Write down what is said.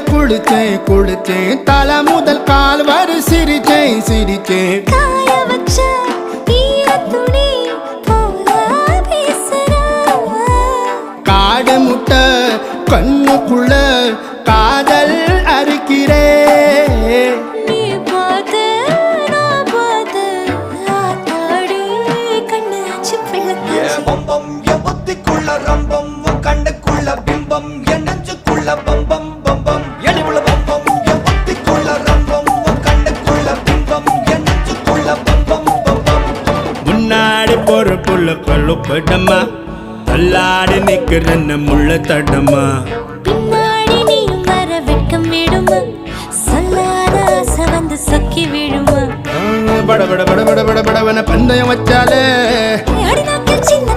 குளிச்சேன் குளிச்சேன் தலை முதல் கால் வரை சிரிச்சேன் சிரிச்சேன் காய வச்ச ஈரத்துணி போல பேசுற காடு முட்டை கண்ணுக்குள்ள காதல் அறுக்கிறே நீ பார்த்து நான் பார்த்து ஆத்தாடி கண்ணு ஆச்சு பிள்ளை பம்பம் என் புத்திக்குள்ள ரம்பம் உன் கண்ணுக்குள்ள பிம்பம் என் நெஞ்சுக்குள்ள பம்பம் பம்பம் எளிவுள்ள பம்பம் என் புத்திக்குள்ள ரம்பம் உன் கண்ணுக்குள்ள பிம்பம் என் நெஞ்சுக்குள்ள பம்பம் பம்பம் முன்னாடி போற புள்ள கழுப்படமா தள்ளாடி நிக்கிறன்ன முள்ள தடமா பின்னாடி நீயும் வர வெட்கம் விடுமா சொல்லாத ஆசை வந்து சொக்கி விடுமா பட பட பட பட பட படவன பந்தயம் வச்சாலே அடி நாக்கில் சின்ன